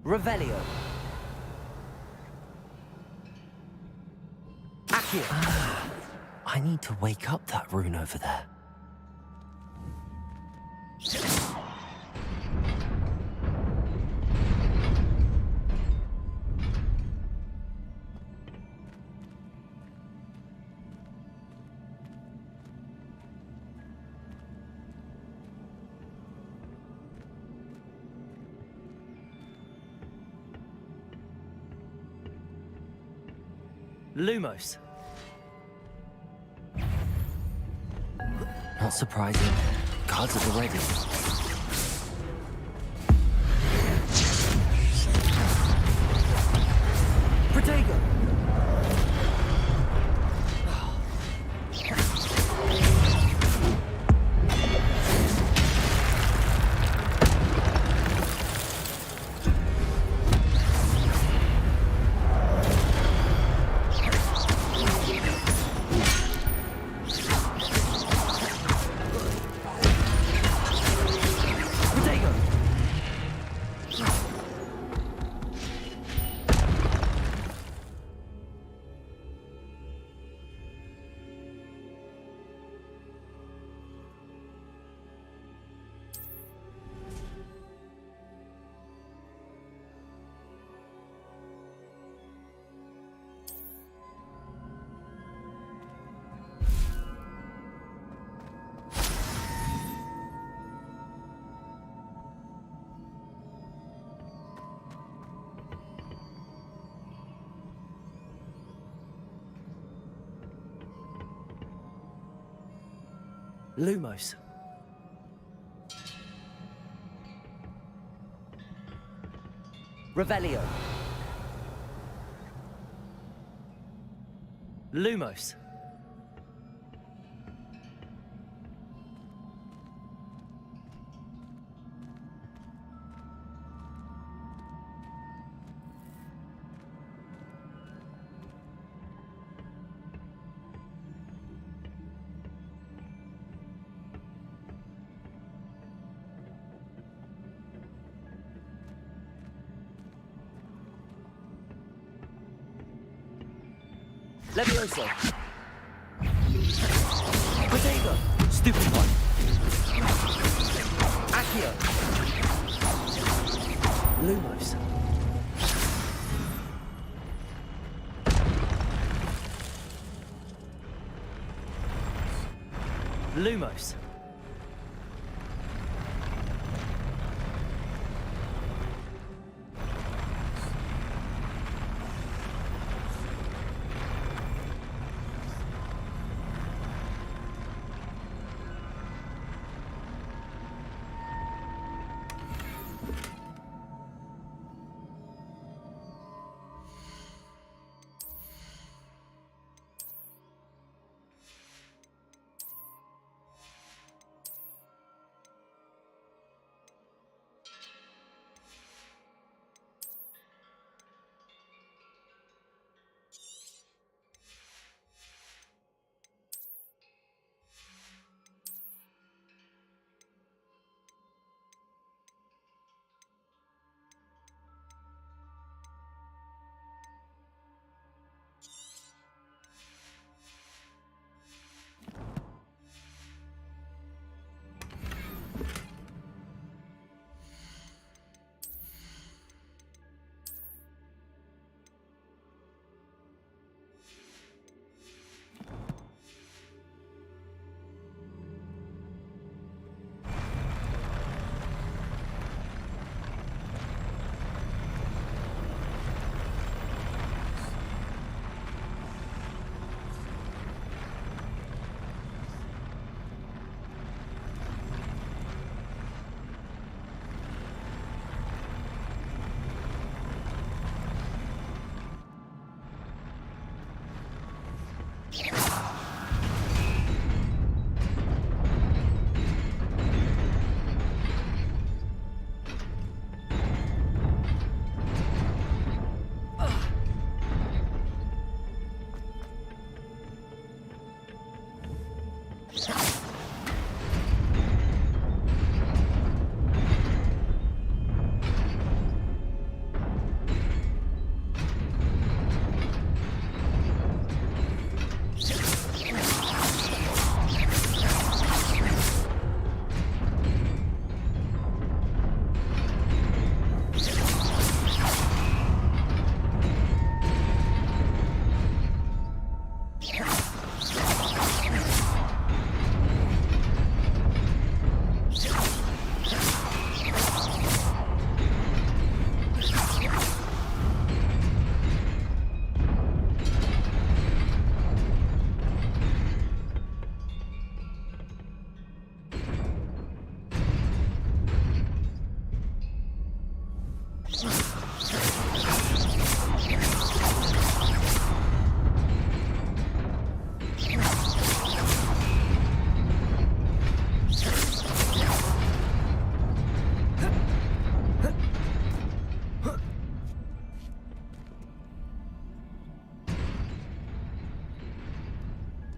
Revelio. Accio. I need to wake up that rune over there. Lumos. Not surprising. Guards at the ready. Protego. Lumos. Revelio. Lumos. Levioso. Protego. Stupid one. Accio. Lumos. Lumos.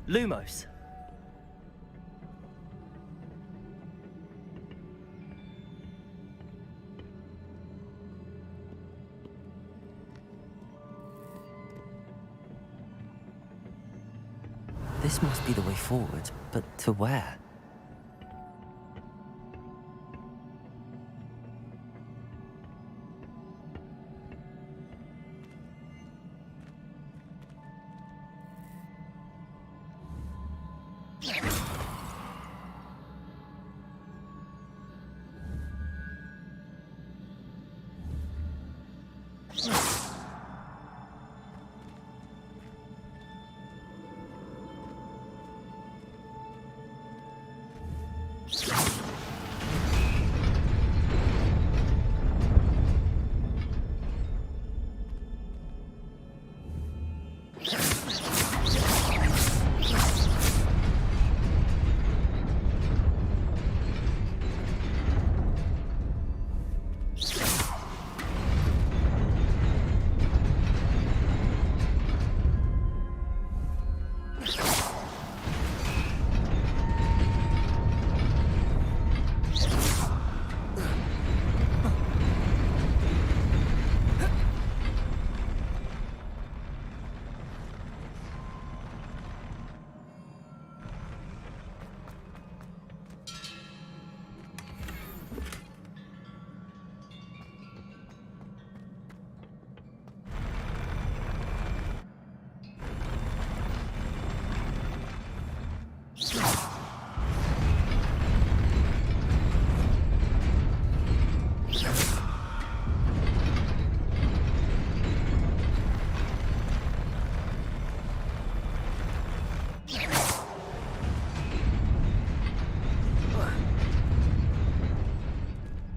Lumos. This must be the way forward, but to where?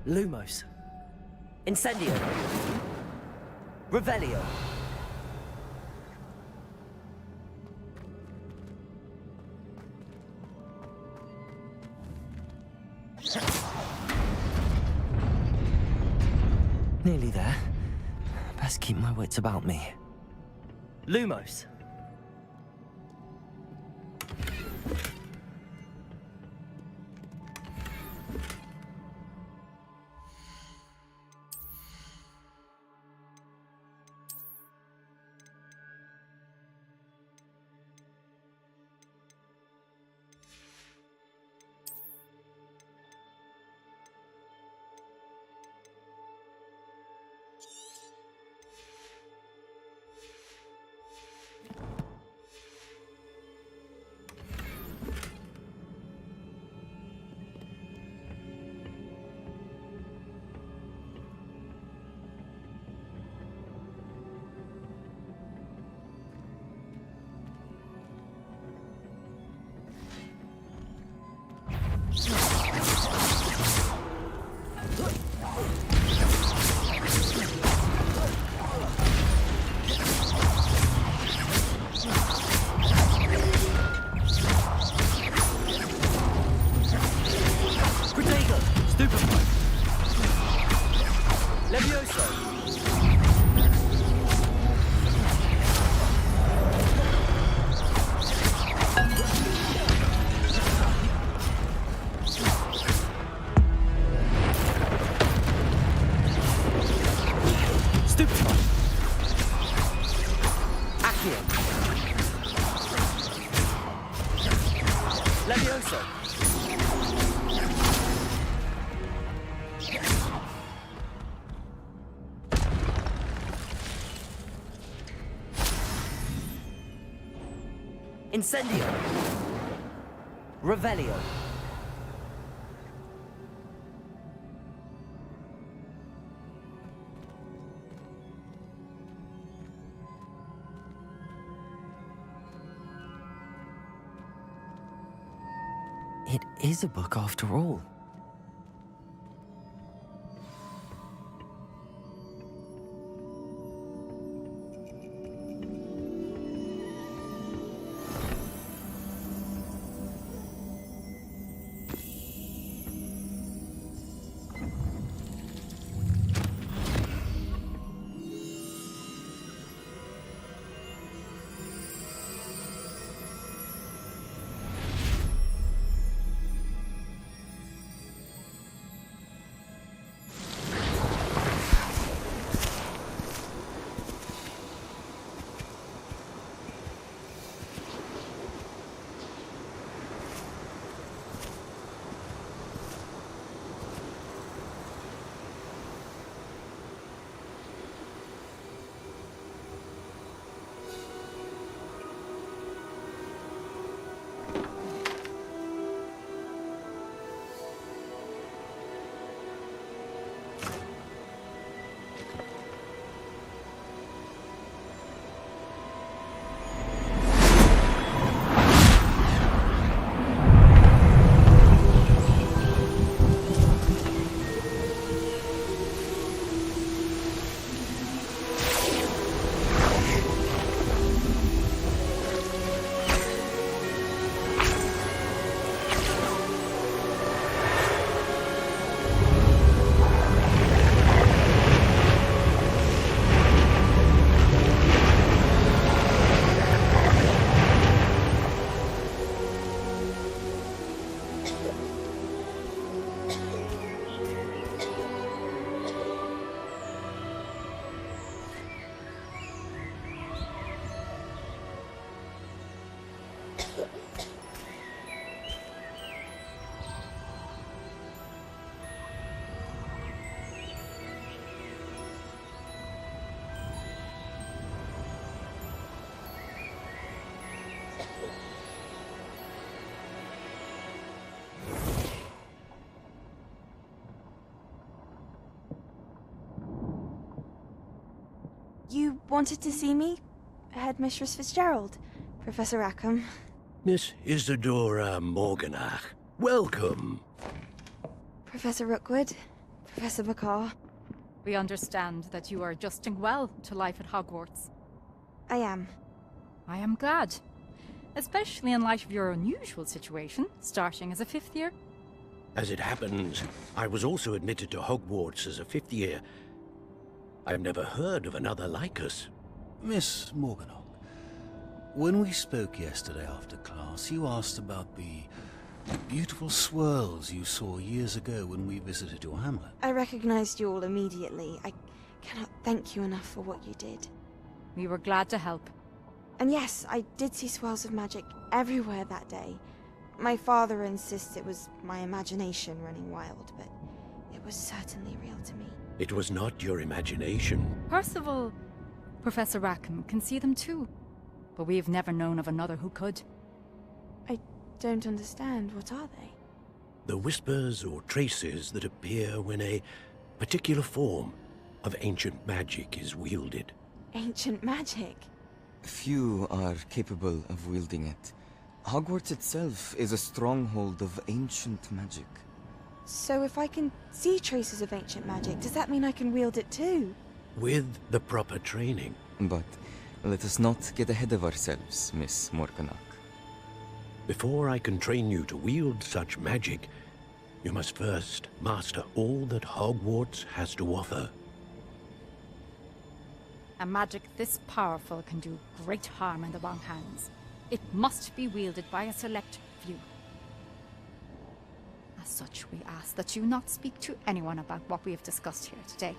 Lumos. Incendio. Revelio. Nearly there. Best keep my wits about me. Lumos. Levioso. Incendio. Revelio. It is a book after all. You wanted to see me? Headmistress Fitzgerald, Professor Rackham. Miss Isadora Morganach, welcome. Professor Rookwood, Professor Bakar. We understand that you are adjusting well to life at Hogwarts. I am. I am glad. Especially in light of your unusual situation, starting as a 5th year. As it happens, I was also admitted to Hogwarts as a 5th year. I've never heard of another like us. Miss Morganach, when we spoke yesterday after class, you asked about the beautiful swirls you saw years ago when we visited your hamlet. I recognized you all immediately. I cannot thank you enough for what you did. We were glad to help. And yes, I did see swirls of magic everywhere that day. My father insists it was my imagination running wild, but it was certainly real to me. It was not your imagination. Percival, Professor Rackham can see them too. But we've never known of another who could. I don't understand. What are they? The whispers or traces that appear when a particular form of ancient magic is wielded. Ancient magic? Few are capable of wielding it. Hogwarts itself is a stronghold of ancient magic. So if I can see traces of ancient magic, does that mean I can wield it too? With the proper training. But let us not get ahead of ourselves, Miss Morganach. Before I can train you to wield such magic, you must first master all that Hogwarts has to offer. A magic this powerful can do great harm in the wrong hands. It must be wielded by a select few. As such, we ask that you not speak to anyone about what we have discussed here today.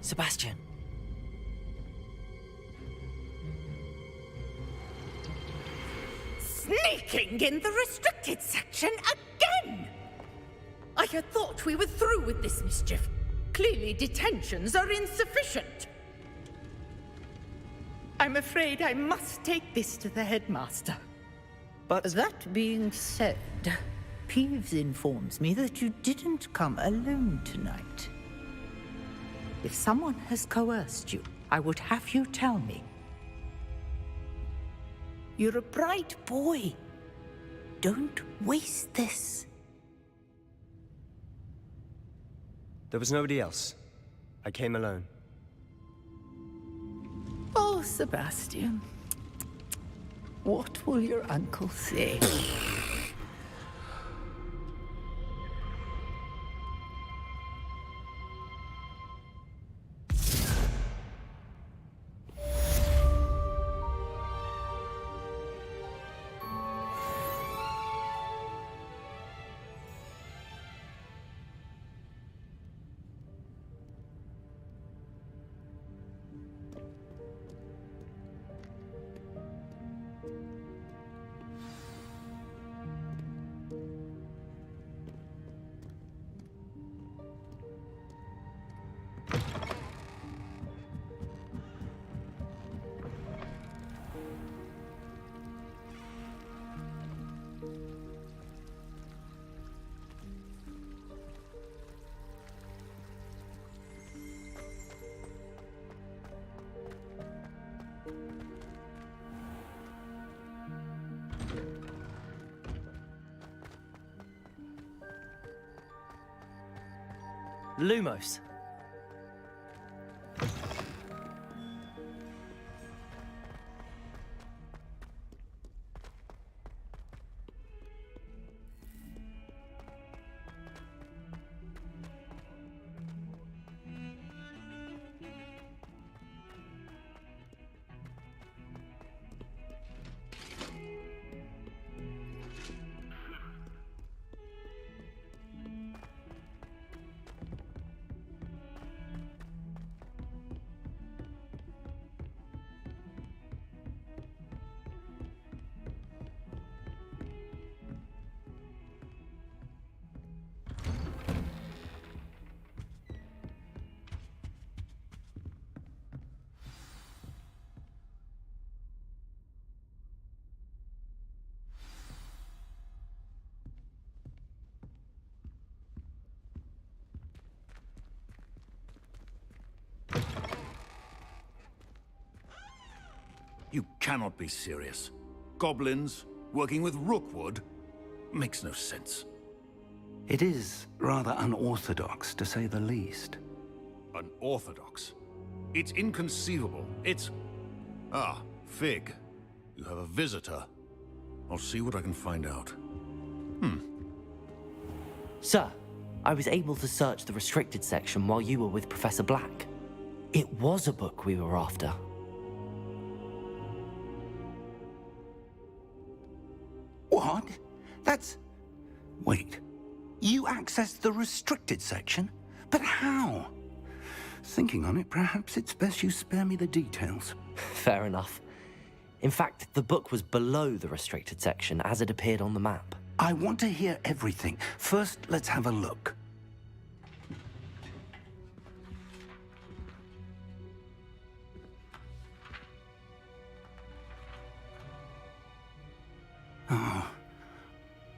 Sebastian. Sneaking in the restricted section again! I had thought we were through with this mischief. Clearly detentions are insufficient. I'm afraid I must take this to the headmaster. But that being said, Peeves informs me that you didn't come alone tonight. If someone has coerced you, I would have you tell me. You're a bright boy. Don't waste this. There was nobody else. I came alone. Oh, Sebastian. What will your uncle say? Lumos. You cannot be serious. Goblins working with Rookwood? Makes no sense. It is rather unorthodox, to say the least. Unorthodox? It's inconceivable. It's... Ah, Fig. You have a visitor. I'll see what I can find out. Sir, I was able to search the restricted section while you were with Professor Black. It was a book we were after. What? That's... Wait. You accessed the restricted section? But how? Thinking on it, perhaps it's best you spare me the details. Fair enough. In fact, the book was below the restricted section as it appeared on the map. I want to hear everything. First, let's have a look.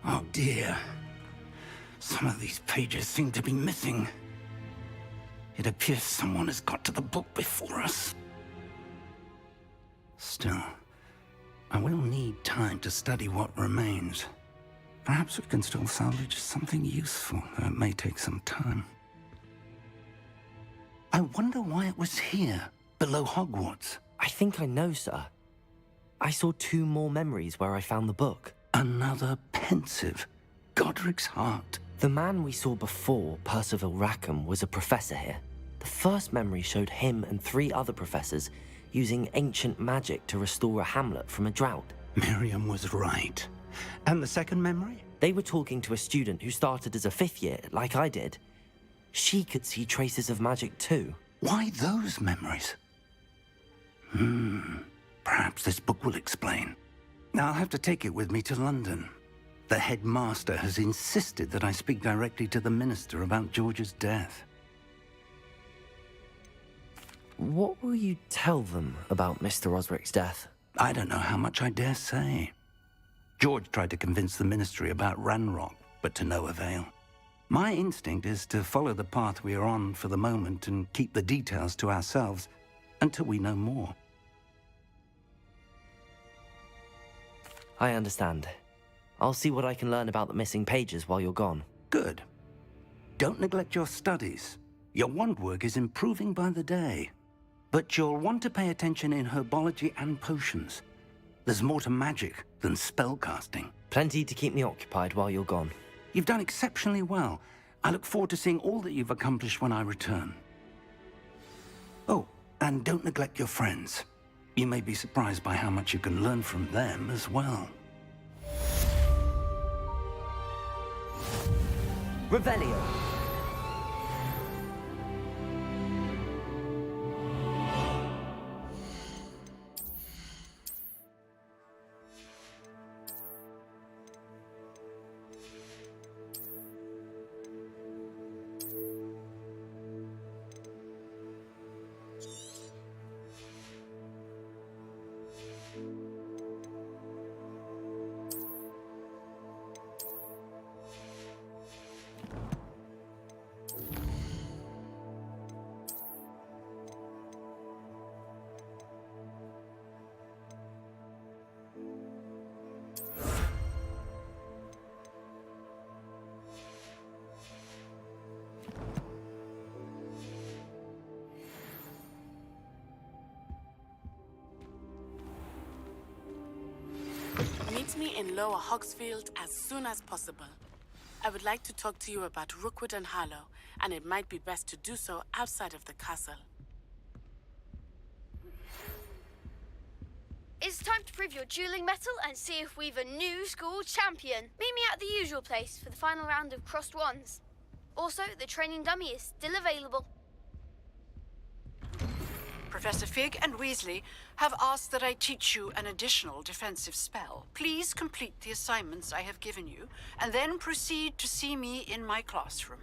Oh dear. Some of these pages seem to be missing. It appears someone has got to the book before us. Still, I will need time to study what remains. Perhaps we can still salvage something useful, though it may take some time. I wonder why it was here, below Hogwarts. I think I know, sir. I saw 2 more memories where I found the book. Another pensive. Godric's heart. The man we saw before, Percival Rackham, was a professor here. The first memory showed him and 3 other professors using ancient magic to restore a hamlet from a drought. Miriam was right. And the second memory? They were talking to a student who started as a 5th year, like I did. She could see traces of magic too. Why those memories? Perhaps this book will explain. I'll have to take it with me to London. The headmaster has insisted that I speak directly to the minister about George's death. What will you tell them about Mr. Osric's death? I don't know how much I dare say. George tried to convince the ministry about Ranrock, but to no avail. My instinct is to follow the path we are on for the moment and keep the details to ourselves until we know more. I understand. I'll see what I can learn about the missing pages while you're gone. Good. Don't neglect your studies. Your wand work is improving by the day. But you'll want to pay attention in herbology and potions. There's more to magic than spellcasting. Plenty to keep me occupied while you're gone. You've done exceptionally well. I look forward to seeing all that you've accomplished when I return. Oh, and don't neglect your friends. You may be surprised by how much you can learn from them as well. Revelio. Meet me in Lower Hogsfield as soon as possible. I would like to talk to you about Rookwood and Harlow, and it might be best to do so outside of the castle. It's time to prove your dueling mettle and see if we've a new school champion. Meet me at the usual place for the final round of crossed wands. Also, the training dummy is still available. Professor Fig and Weasley have asked that I teach you an additional defensive spell. Please complete the assignments I have given you, and then proceed to see me in my classroom.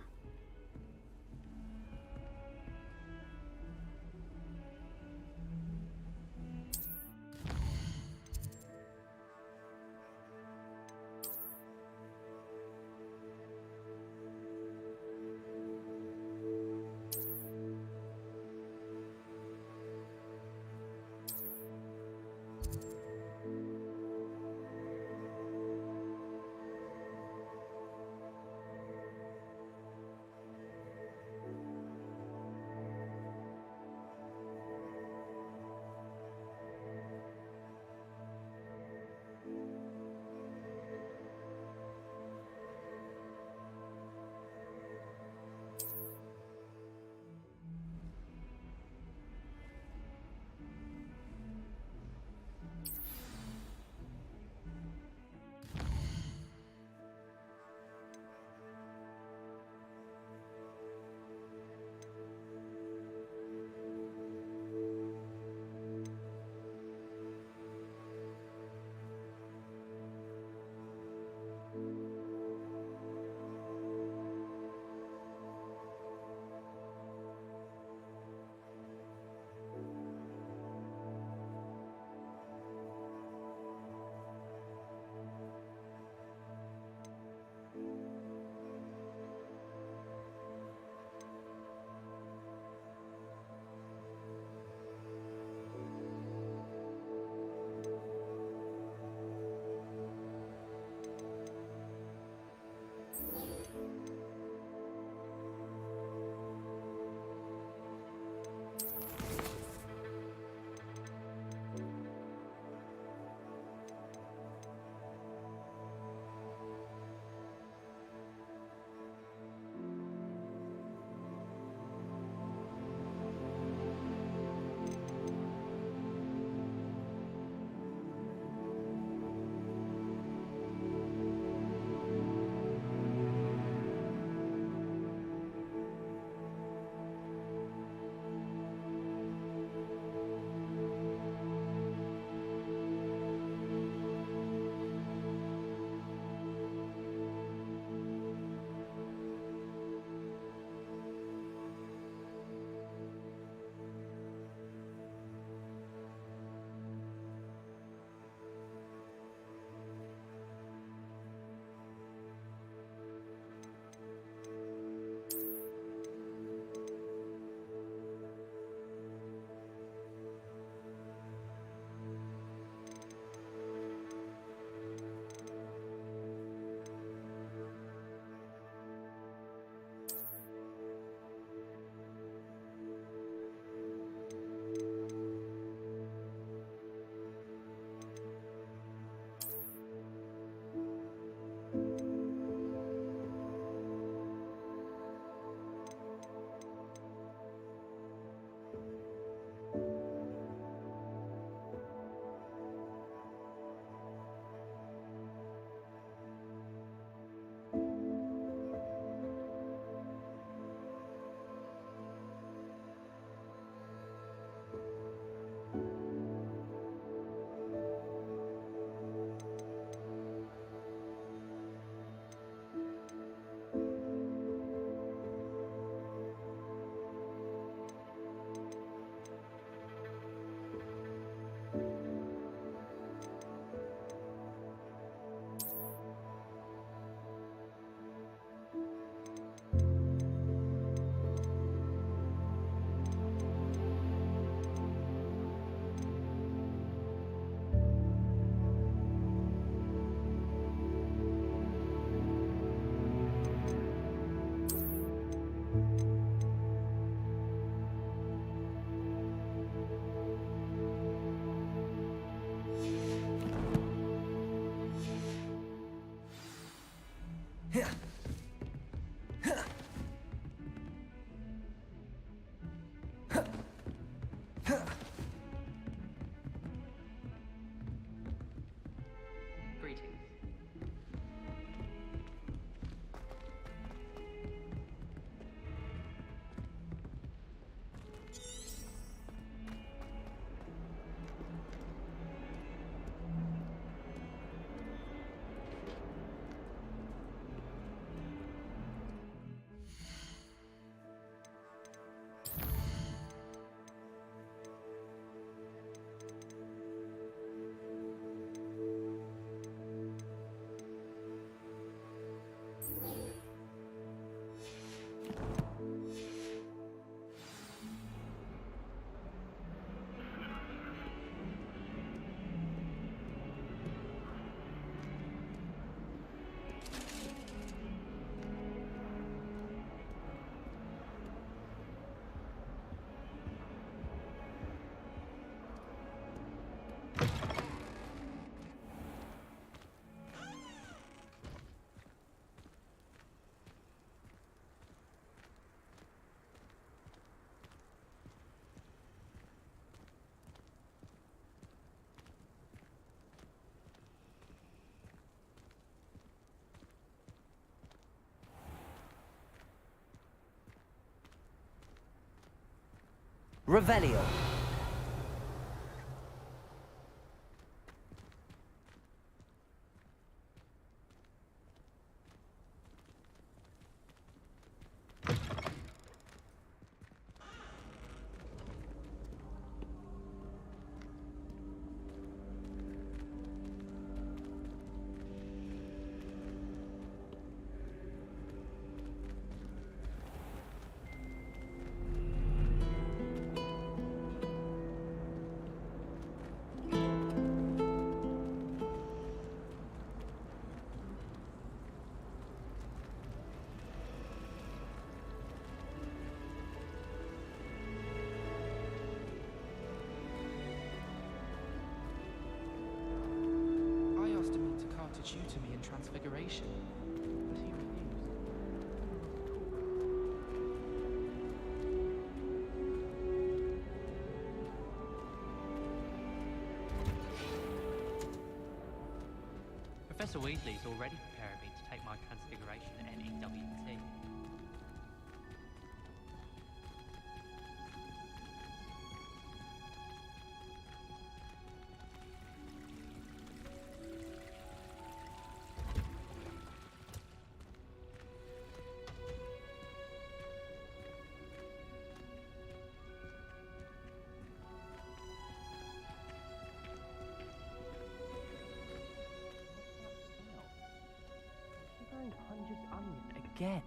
Revelio. I asked him to cart a Jew to me in Transfiguration, but he refused. Professor Weasley's already preparing me to take my Transfiguration NEWT. Hunger's onion again.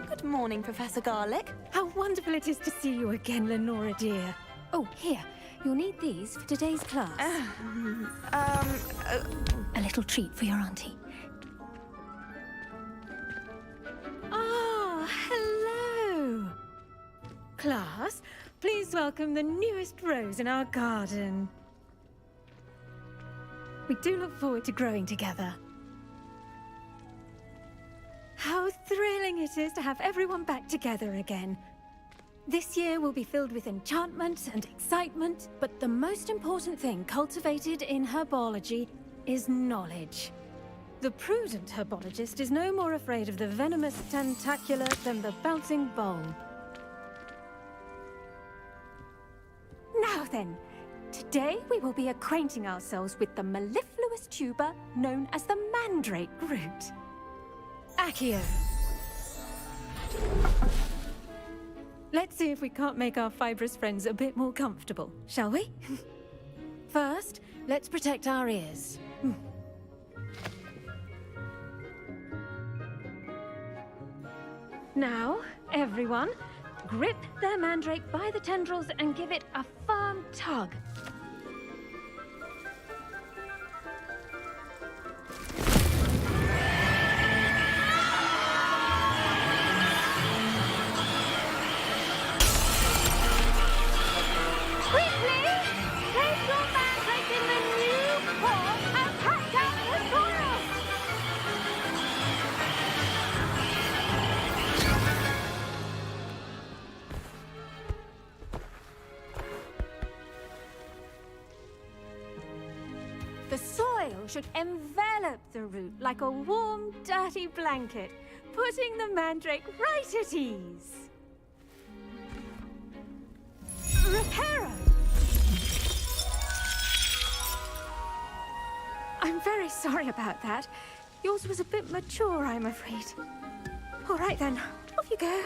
Good morning, Professor Garlick. How wonderful it is to see you again, Lenora dear. Oh, here. You'll need these for today's class. A little treat for your auntie. Ah, hello. Class, please welcome the newest rose in our garden. We do look forward to growing together. How thrilling it is to have everyone back together again. This year will be filled with enchantment and excitement, but the most important thing cultivated in herbology is knowledge. The prudent herbologist is no more afraid of the venomous tentacula than the bouncing bowl. Now then, today we will be acquainting ourselves with the mellifluous tuber known as the mandrake root. Accio. Let's see if we can't make our fibrous friends a bit more comfortable, shall we? First, let's protect our ears. Now, everyone, grip their mandrake by the tendrils and give it a firm tug. The soil should envelop the root like a warm, dirty blanket, putting the mandrake right at ease. Reparo! very sorry about that. Yours was a bit mature, I'm afraid. All right then, off you go.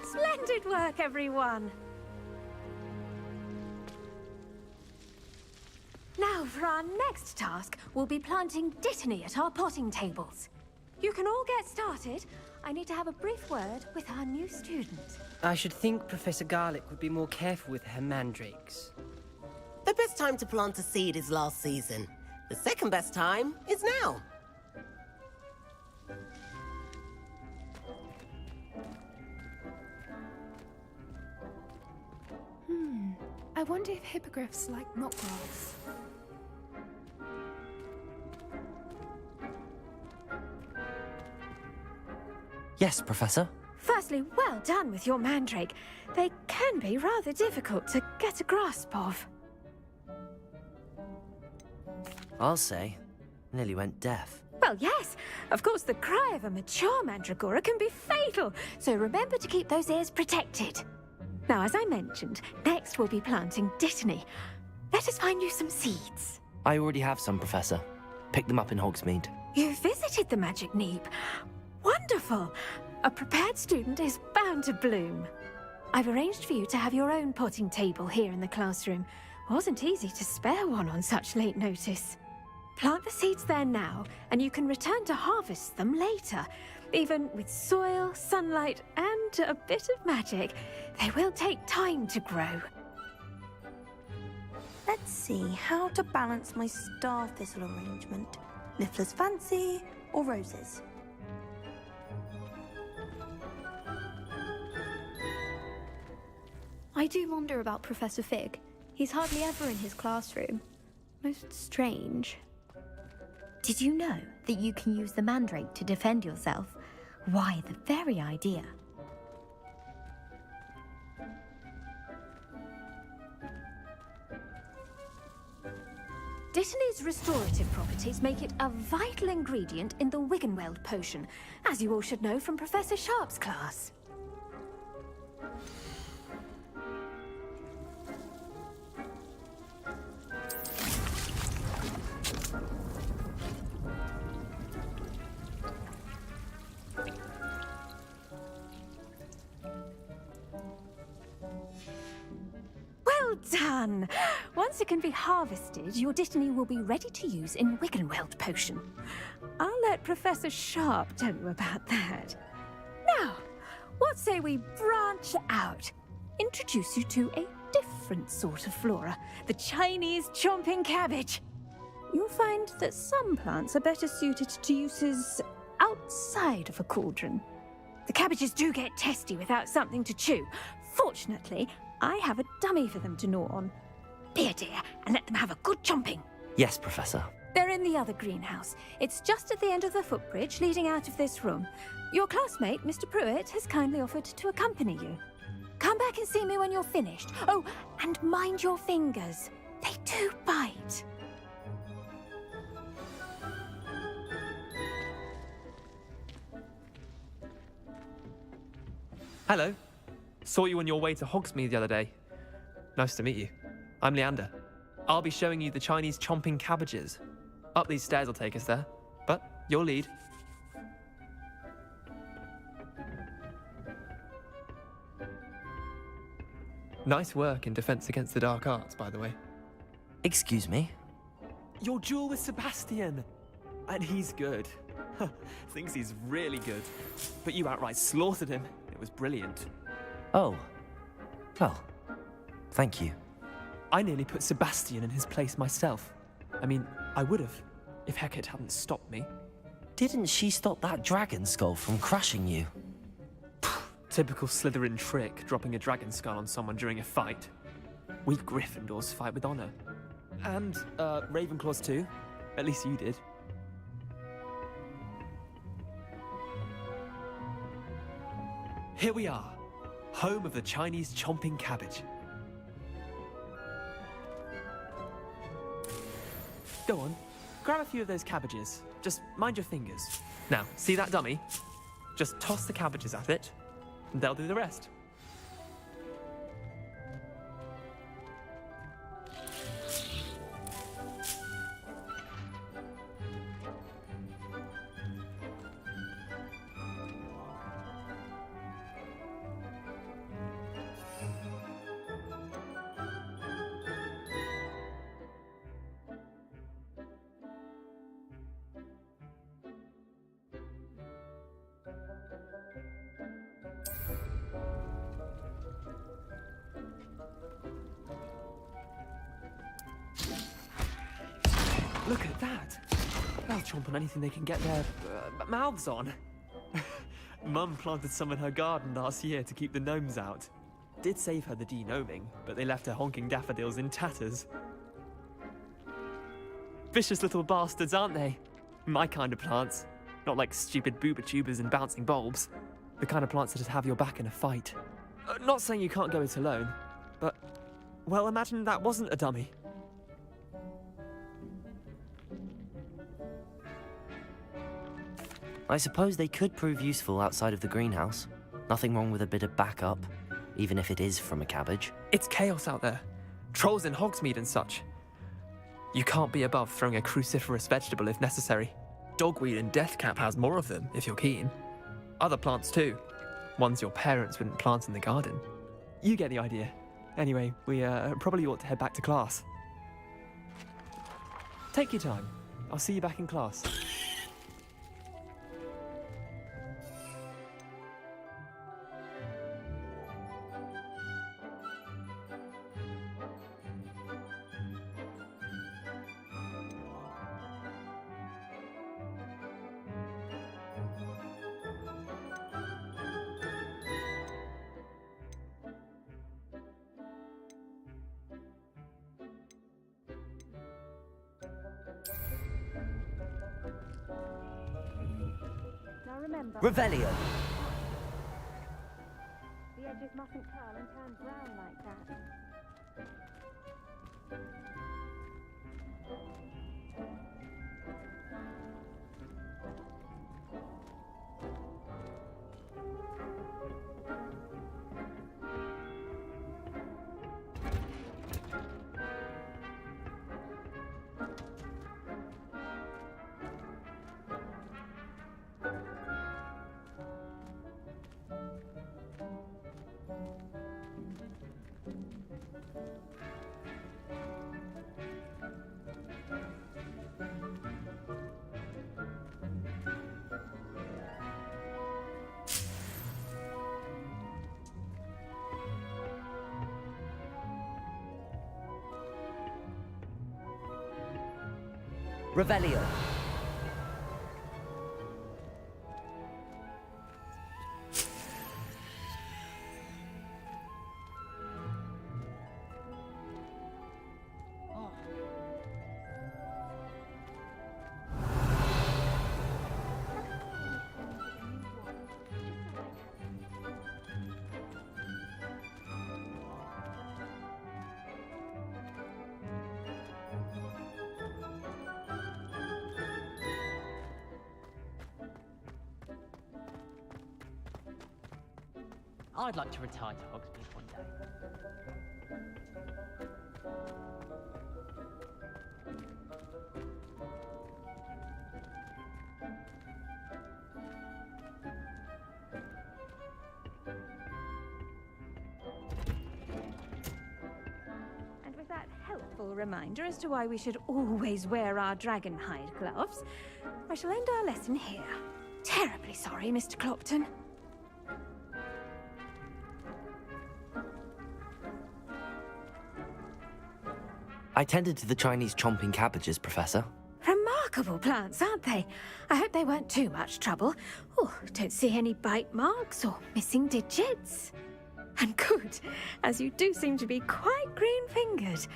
Splendid work, everyone. Now, for our next task, we'll be planting Dittany at our potting tables. You can all get started. I need to have a brief word with our new student. I should think Professor Garlick would be more careful with her mandrakes. The best time to plant a seed is last season. The second best time is now. I wonder if hippogriffs like knotgrass. Yes, Professor. Firstly, well done with your mandrake. They can be rather difficult to get a grasp of. I'll say. Nearly went deaf. Well, yes. Of course, the cry of a mature mandragora can be fatal, so remember to keep those ears protected. Now, as I mentioned, next we'll be planting Dittany. Let us find you some seeds. I already have some, Professor. Picked them up in Hogsmeade. You visited the Magic Neep. Wonderful! A prepared student is bound to bloom. I've arranged for you to have your own potting table here in the classroom. Wasn't easy to spare one on such late notice. Plant the seeds there now, and you can return to harvest them later. Even with soil, sunlight, and a bit of magic, they will take time to grow. Let's see how to balance my star thistle arrangement. Niffler's fancy or roses? I do wonder about Professor Fig. He's hardly ever in his classroom. Most strange. Did you know that you can use the mandrake to defend yourself? Why, the very idea. Dittany's restorative properties make it a vital ingredient in the Wiggenweld potion, as you all should know from Professor Sharp's class. Well done! Once it can be harvested, your Dittany will be ready to use in Wiggenweld potion. I'll let Professor Sharp tell you about that. Now, what say we branch out? Introduce you to a different sort of flora, the Chinese chomping cabbage. You'll find that some plants are better suited to uses outside of a cauldron. The cabbages do get testy without something to chew. Fortunately, I have a dummy for them to gnaw on. Be a dear and let them have a good chomping. Yes, Professor. They're in the other greenhouse. It's just at the end of the footbridge leading out of this room. Your classmate, Mr. Pruitt, has kindly offered to accompany you. Come back and see me when you're finished. Oh, and mind your fingers. They do bite. Hello. Saw you on your way to Hogsmeade the other day. Nice to meet you. I'm Leander. I'll be showing you the Chinese chomping cabbages. Up these stairs will take us there, but your lead. Nice work in Defense Against the Dark Arts, by the way. Excuse me? Your duel with Sebastian! And he's good. Thinks he's really good. But you outright slaughtered him. It was brilliant. Oh. Well, thank you. I nearly put Sebastian in his place myself. I mean, I would have, if Hecate hadn't stopped me. Didn't she stop that dragon skull from crushing you? Typical Slytherin trick, dropping a dragon skull on someone during a fight. We Gryffindors fight with honor. And, Ravenclaws too. At least you did. Here we are, home of the Chinese chomping cabbage. Go on, grab a few of those cabbages. Just mind your fingers. Now, see that dummy? Just toss the cabbages at it, and they'll do the rest. Look at that. They'll chomp on anything they can get their mouths on. Mum planted some in her garden last year to keep the gnomes out. Did save her the de-gnoming, but they left her honking daffodils in tatters. Vicious little bastards, aren't they? My kind of plants. Not like stupid booba tubers and bouncing bulbs. The kind of plants that just have your back in a fight. Not saying you can't go it alone, but, well, imagine that wasn't a dummy. I suppose they could prove useful outside of the greenhouse. Nothing wrong with a bit of backup, even if it is from a cabbage. It's chaos out there. Trolls in Hogsmeade and such. You can't be above throwing a cruciferous vegetable if necessary. Dogweed and deathcap has more of them, if you're keen. Other plants too. Ones your parents wouldn't plant in the garden. You get the idea. Anyway, we probably ought to head back to class. Take your time. I'll see you back in class. Now remember, Revelio. the edges mustn't curl and turn brown like that. Revelio. I'd like to retire to Hogsmeade one day. And with that helpful reminder as to why we should always wear our dragon hide gloves, I shall end our lesson here. Terribly sorry, Mr. Clopton. I tended to the Chinese chomping cabbages, Professor. Remarkable plants, aren't they? I hope they weren't too much trouble. Oh, don't see any bite marks or missing digits. And good, as you do seem to be quite green-fingered.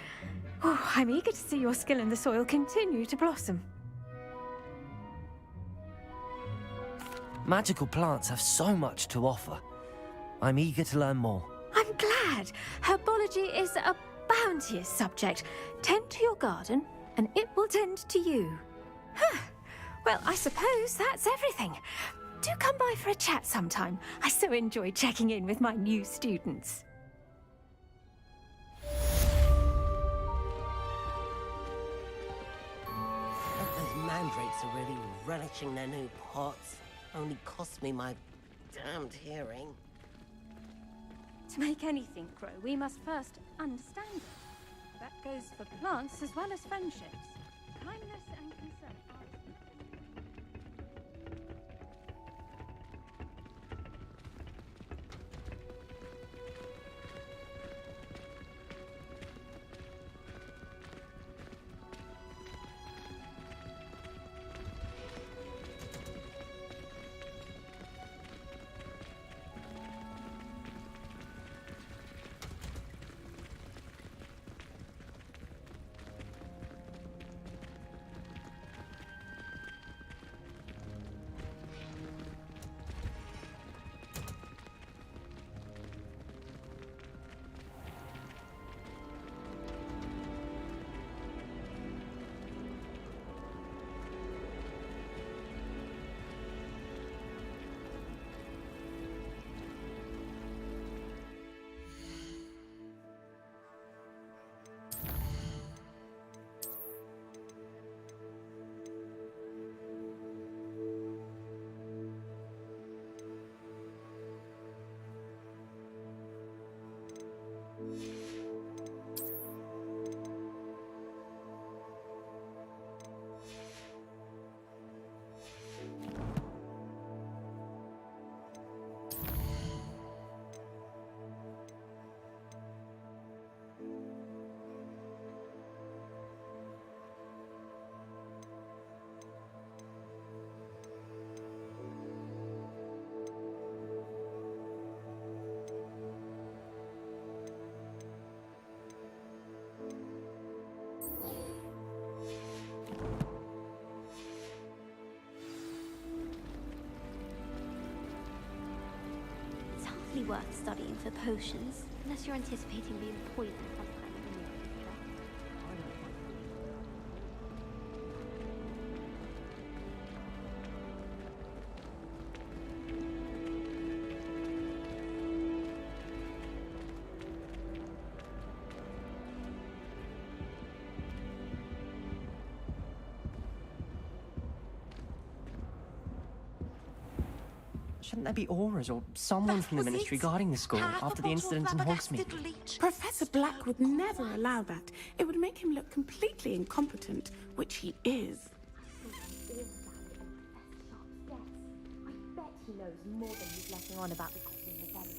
Oh, I'm eager to see your skill in the soil continue to blossom. Magical plants have so much to offer. I'm eager to learn more. I'm glad. Herbology is a bounteous subject. Tend to your garden, and it will tend to you. Huh. Well, I suppose that's everything. Do come by for a chat sometime. I so enjoy checking in with my new students. Those mandrakes are really relishing their new pots. Only cost me my damned hearing. To make anything grow, we must first understand it. That goes for plants as well as friendships. Kindness and concern are... worth studying for potions, unless you're anticipating being poisoned sometime in the near future. Shouldn't there be auras or someone from the Ministry guarding the school after the incident in Hogsmeade? Professor Black would never allow that. It would make him look completely incompetent, which he is. I bet he knows more than he's letting on about the Goblin Rebellion.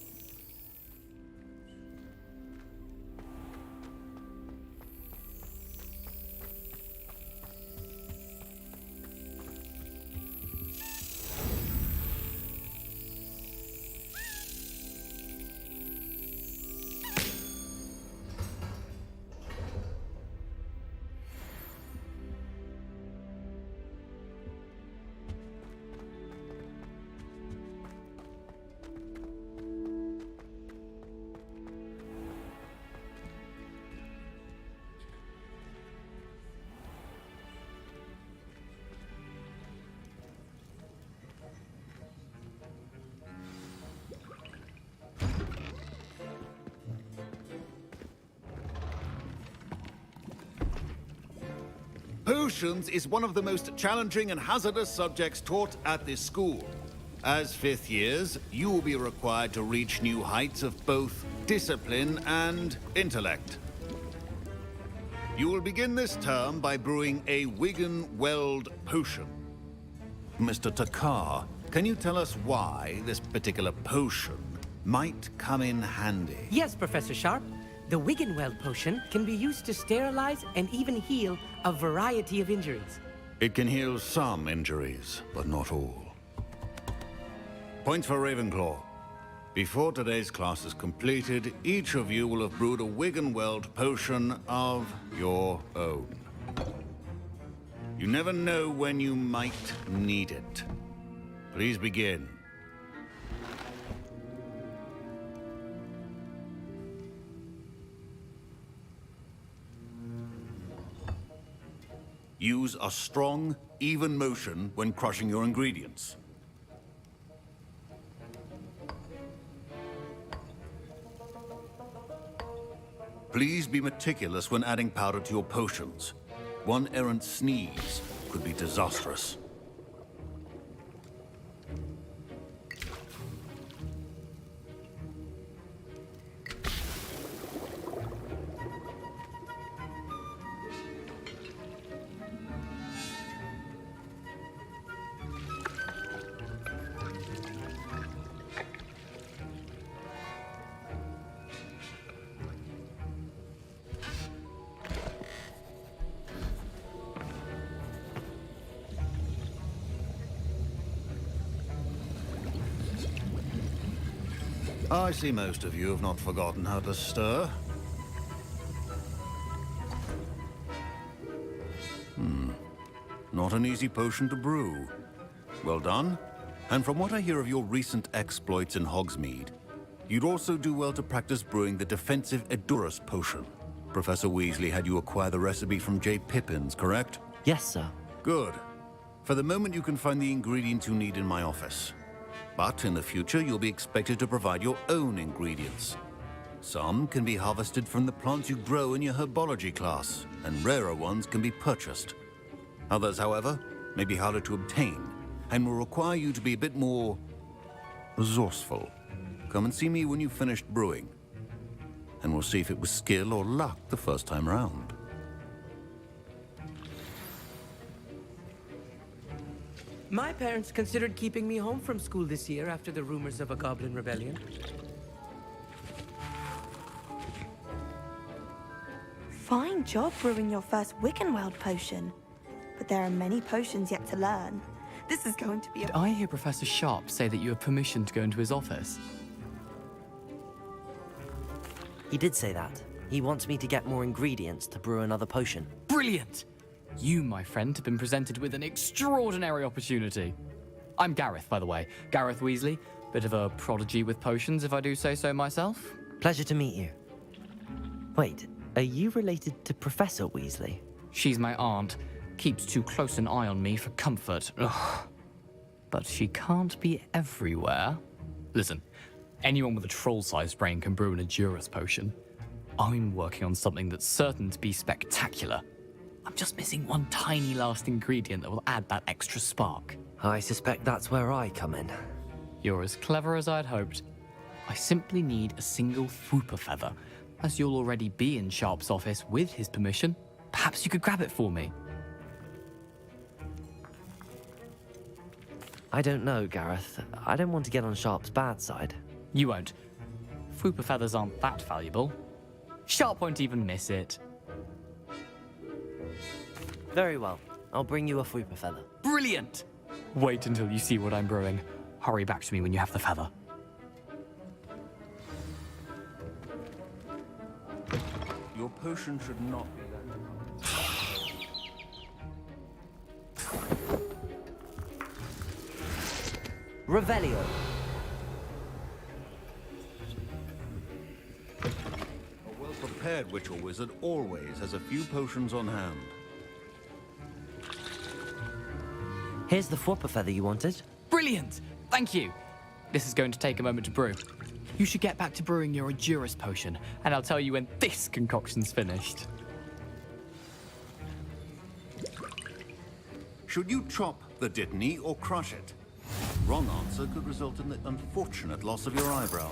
Potions is one of the most challenging and hazardous subjects taught at this school. As fifth years, you will be required to reach new heights of both discipline and intellect. You will begin this term by brewing a Wiggenweld potion. Mr. Takar, can you tell us why this particular potion might come in handy? Yes, Professor Sharp. The Wiggenweld potion can be used to sterilize and even heal a variety of injuries. It can heal some injuries, but not all. Points for Ravenclaw. Before today's class is completed, each of you will have brewed a Wiggenweld potion of your own. You never know when you might need it. Please begin. Use a strong, even motion when crushing your ingredients. Please be meticulous when adding powder to your potions. One errant sneeze could be disastrous. I see most of you have not forgotten how to stir. Not an easy potion to brew. Well done. And from what I hear of your recent exploits in Hogsmeade, you'd also do well to practice brewing the defensive Edurus potion. Professor Weasley had you acquire the recipe from J. Pippins, correct? Yes, sir. Good. For the moment, you can find the ingredients you need in my office. But in the future, you'll be expected to provide your own ingredients. Some can be harvested from the plants you grow in your herbology class, and rarer ones can be purchased. Others, however, may be harder to obtain, and will require you to be a bit more resourceful. Come and see me when you've finished brewing, and we'll see if it was skill or luck the first time around. My parents considered keeping me home from school this year after the rumors of a Goblin Rebellion. Fine job brewing your first Wiggenweld potion. But there are many potions yet to learn. This is going to be Did I hear Professor Sharp say that you have permission to go into his office? He did say that. He wants me to get more ingredients to brew another potion. Brilliant! You, my friend, have been presented with an extraordinary opportunity. I'm Gareth, by the way. Gareth Weasley, Bit of a prodigy with potions, if I do say so myself. Pleasure to meet you. Wait, are you related to Professor Weasley? She's my aunt. Keeps too close an eye on me for comfort. Ugh. But she can't be everywhere. Listen, anyone with a troll-sized brain can brew an Adurus potion. I'm working on something that's certain to be spectacular. I'm just missing one tiny last ingredient that will add that extra spark. I suspect that's where I come in. You're as clever as I'd hoped. I simply need a single Fwooper feather. As you'll already be in Sharp's office with his permission, perhaps you could grab it for me. I don't know, Gareth. I don't want to get on Sharp's bad side. You won't. Fwooper feathers aren't that valuable. Sharp won't even miss it. Very well. I'll bring you a Fwooper feather. Brilliant! Wait until you see what I'm brewing. Hurry back to me when you have the feather. Your potion should not be Revelio. A well-prepared witch or wizard always has a few potions on hand. Here's the Fwooper feather you wanted. Brilliant! Thank you! This is going to take a moment to brew. You should get back to brewing your Adurus potion, and I'll tell you when this concoction's finished. Should you chop the Dittany or crush it? Wrong answer could result in the unfortunate loss of your eyebrow.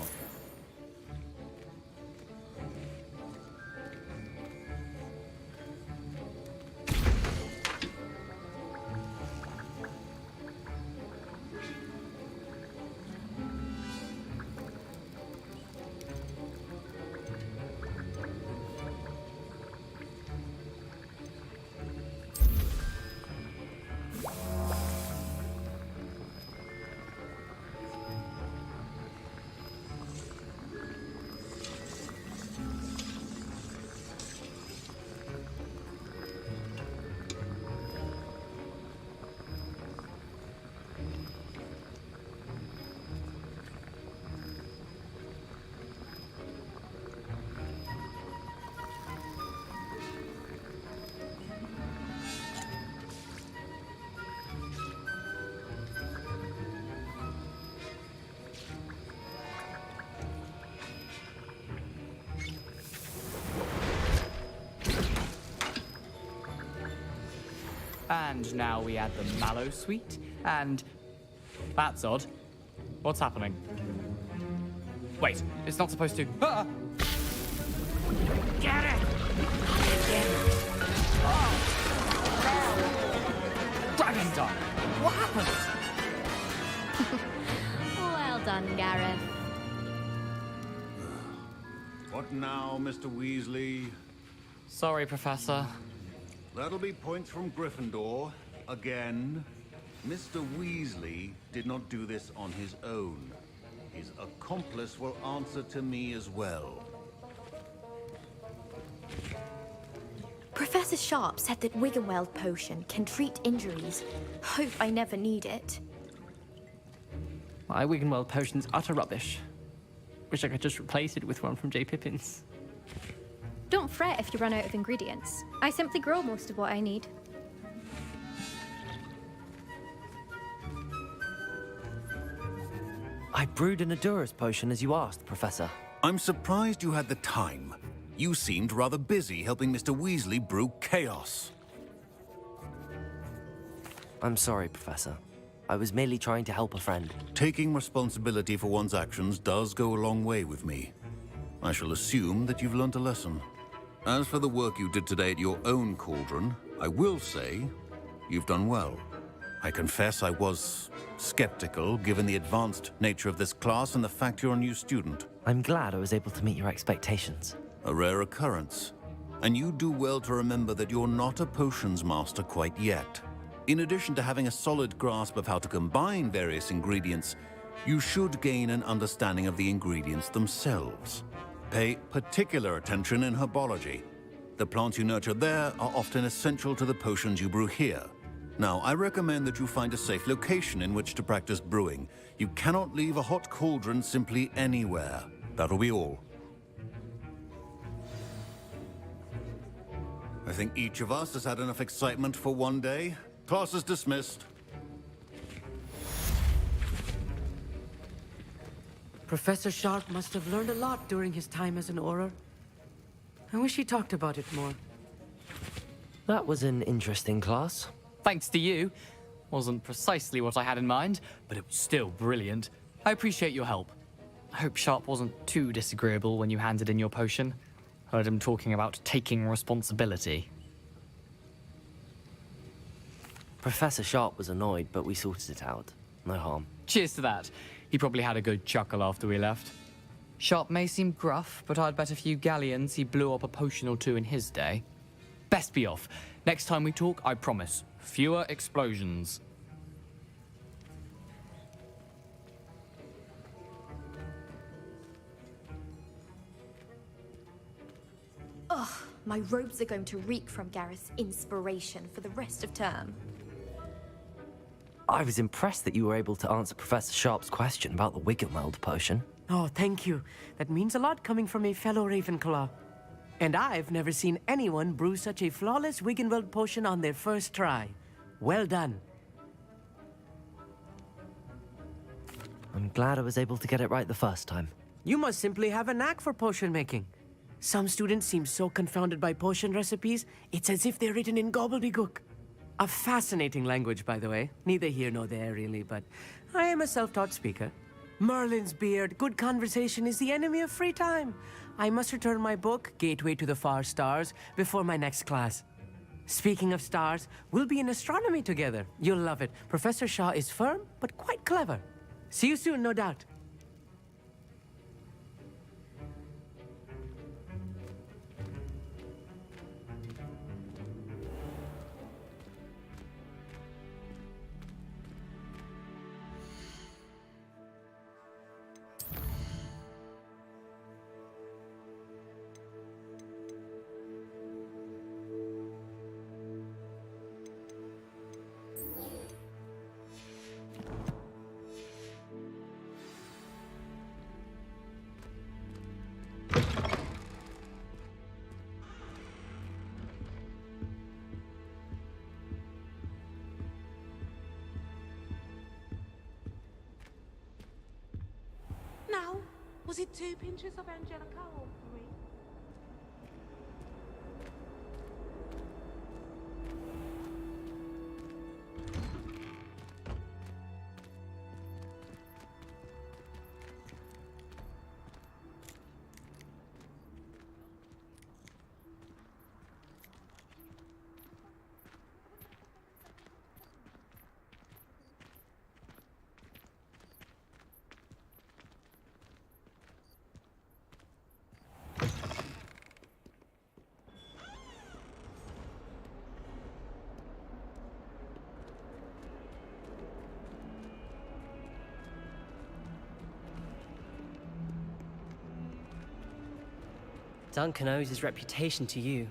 And now we add the mallow sweet, and... That's odd. What's happening? Wait, it's not supposed to... Ah! Get it! Dragon Dog! What happened? Well done, Gareth. What now, Mr. Weasley? Sorry, Professor. That'll be points from Gryffindor. Again. Mr. Weasley did not do this on his own. His accomplice will answer to me as well. Professor Sharp said that Wiggenweld potion can treat injuries. Hope I never need it. My Wiggenweld potion's utter rubbish. Wish I could just replace it with one from J. Pippin's. Don't fret if you run out of ingredients. I simply grow most of what I need. I brewed an Adurus potion as you asked, Professor. I'm surprised you had the time. You seemed rather busy helping Mr. Weasley brew chaos. I'm sorry, Professor. I was merely trying to help a friend. Taking responsibility for one's actions does go a long way with me. I shall assume that you've learnt a lesson. As for the work you did today at your own cauldron, I will say you've done well. I confess I was skeptical, given the advanced nature of this class and the fact you're a new student. I'm glad I was able to meet your expectations. A rare occurrence. And you do well to remember that you're not a potions master quite yet. In addition to having a solid grasp of how to combine various ingredients, you should gain an understanding of the ingredients themselves. Pay particular attention in herbology. The plants you nurture there are often essential to the potions you brew here. Now, I recommend that you find a safe location in which to practice brewing. You cannot leave a hot cauldron simply anywhere. That'll be all. I think each of us has had enough excitement for one day. Class is dismissed. Professor Sharp must have learned a lot during his time as an Auror. I wish he talked about it more. That was an interesting class. Thanks to you. Wasn't precisely what I had in mind, but it was still brilliant. I appreciate your help. I hope Sharp wasn't too disagreeable when you handed in your potion. Heard him talking about taking responsibility. Professor Sharp was annoyed, but we sorted it out. No harm. Cheers to that. He probably had a good chuckle after we left. Sharp may seem gruff, but I'd bet a few galleons he blew up a potion or two in his day. Best be off. Next time we talk, I promise. Fewer explosions. Ugh, my robes are going to reek from Gareth's inspiration for the rest of term. I was impressed that you were able to answer Professor Sharp's question about the Wiggenweld potion. Oh, thank you. That means a lot coming from a fellow Ravenclaw. And I've never seen anyone brew such a flawless Wiggenweld potion on their first try. Well done. I'm glad I was able to get it right the first time. You must simply have a knack for potion making. Some students seem so confounded by potion recipes, it's as if they're written in gobbledygook. A fascinating language, by the way. Neither here nor there, really, but I am a self-taught speaker. Merlin's beard, good conversation is the enemy of free time. I must return my book, Gateway to the Far Stars, before my next class. Speaking of stars, we'll be in astronomy together. You'll love it. Professor Shaw is firm, but quite clever. See you soon, no doubt. Now, was it 2 pinches of Angelica or 3? Duncan owes his reputation to you.